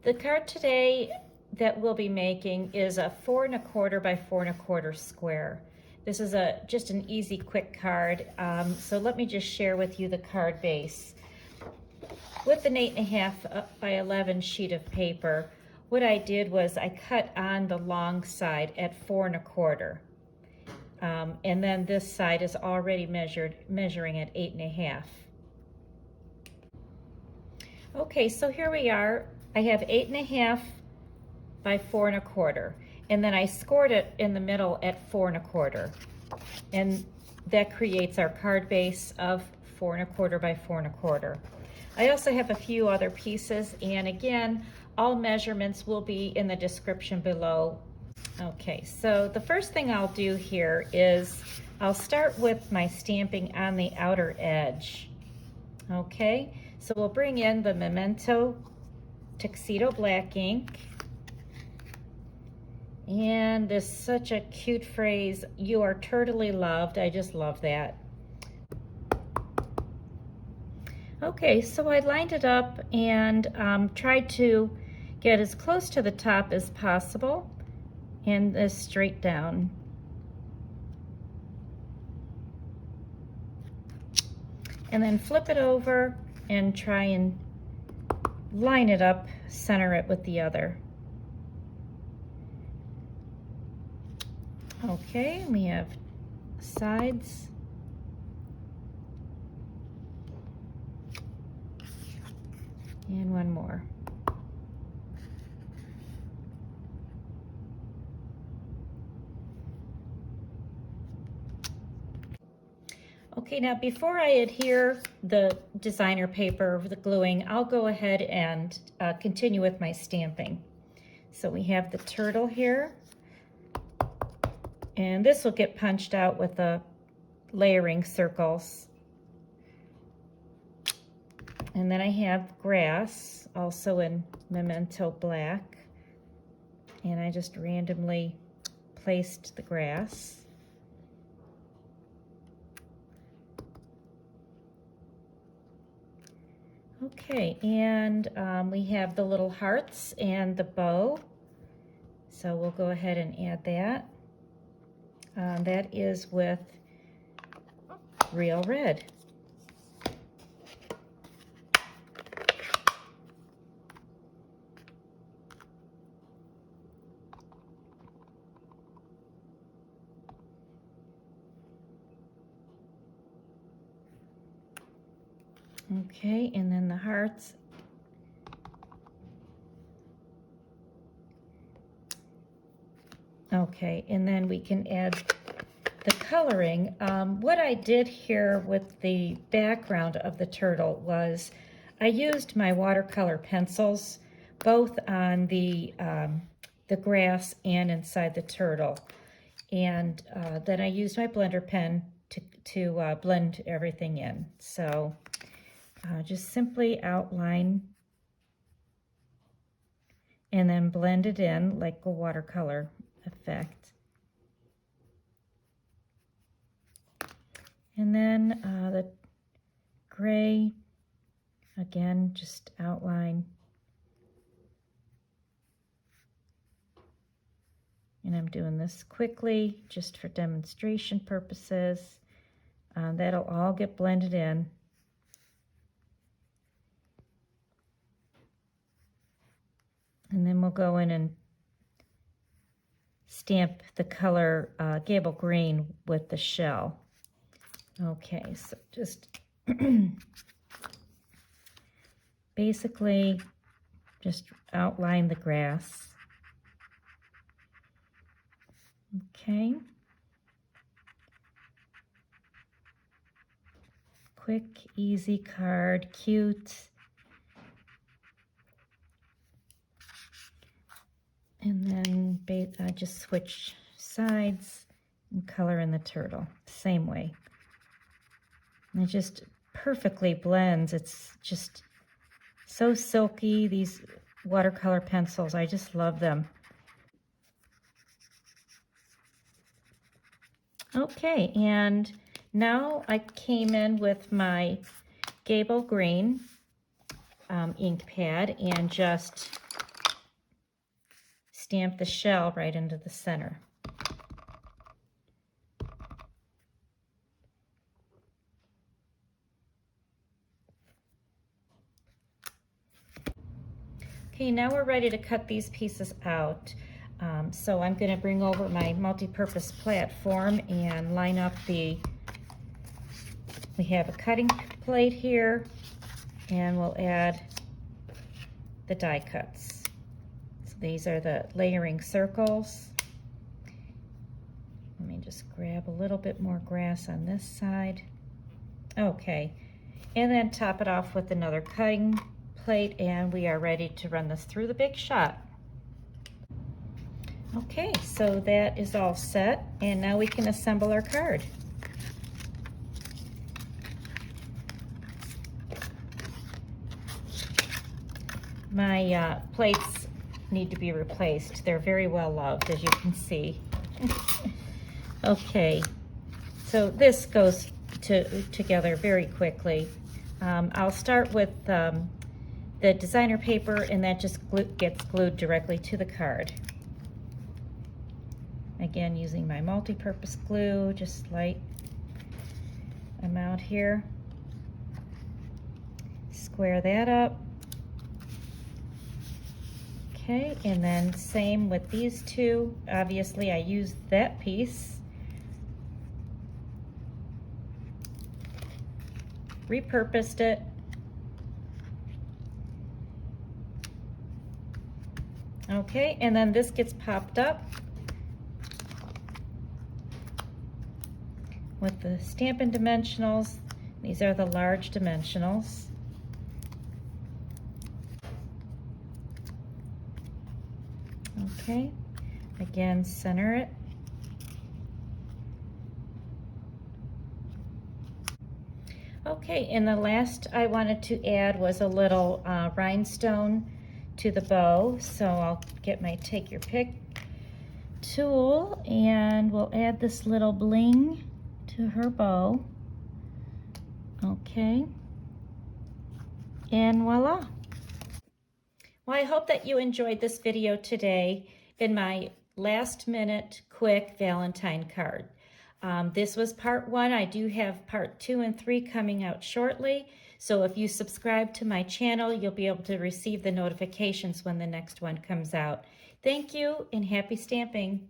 The card today that we'll be making is a 4 1/4 by 4 1/4 square. This is just an easy, quick card. So let me just share with you the card base. With an 8 1/2 by 11 sheet of paper, what I did was I cut on the long side at 4 1/4. And then this side is already measuring at 8 1/2. Okay, so here we are. I have 8 1/2 by 4 1/4, and then I scored it in the middle at 4 1/4, and that creates our card base of 4 1/4 by 4 1/4. I also have a few other pieces, and again, all measurements will be in the description below. Okay, so the first thing I'll do here is I'll start with my stamping on the outer edge. Okay, so we'll bring in the Memento Tuxedo Black ink. And there's such a cute phrase, "You are turtily loved." I just love that. Okay, so I lined it up and tried to get as close to the top as possible and this straight down. And then flip it over and try and line it up, center it with the other. Okay, we have sides. And one more. Okay, now before I adhere the designer paper, the gluing, I'll go ahead and continue with my stamping. So we have the turtle here, and this will get punched out with the layering circles. And then I have grass, also in Memento Black, and I just randomly placed the grass. Okay, and we have the little hearts and the bow, so we'll go ahead and add that. That is with Real Red. Okay, and then the hearts. Okay, and then we can add the coloring. What I did here with the background of the turtle was I used my watercolor pencils both on the grass and inside the turtle. And then I used my blender pen to blend everything in. So just simply outline and then blend it in like a watercolor effect. And then the gray, again, just outline. And I'm doing this quickly just for demonstration purposes. That'll all get blended in. And then we'll go in and stamp the color Gable Green with the shell. Okay, so just basically just outline the grass. Okay. Quick, easy card, cute. And then I just switch sides and color in the turtle, same way. And it just perfectly blends. It's just so silky, these watercolor pencils. I just love them. Okay, and now I came in with my Gable Green ink pad and just stamp the shell right into the center. Okay, now we're ready to cut these pieces out. So I'm going to bring over my multi-purpose platform and line up we have a cutting plate here, and we'll add the die cuts. So these are the layering circles. Let me just grab a little bit more grass on this side. Okay, and then top it off with another cutting plate, and we are ready to run this through the big shot. Okay, so that is all set, and now we can assemble our card. My plates need to be replaced. They're very well loved, as you can see. Okay, so this goes together very quickly. I'll start with the designer paper, and that just gets glued directly to the card. Again, using my multi-purpose glue, just light amount here. Square that up. Okay, and then same with these two. Obviously, I used that piece. Repurposed it. Okay, and then this gets popped up with the Stampin' dimensionals. These are the large dimensionals. Okay, again, center it. Okay, and the last I wanted to add was a little rhinestone to the bow. So I'll get my take your pick tool, and we'll add this little bling to her bow. Okay, and voila. Well, I hope that you enjoyed this video today in my last minute quick Valentine card. This was part 1. I do have part 2 and 3 coming out shortly. So if you subscribe to my channel, you'll be able to receive the notifications when the next one comes out. Thank you, and happy stamping.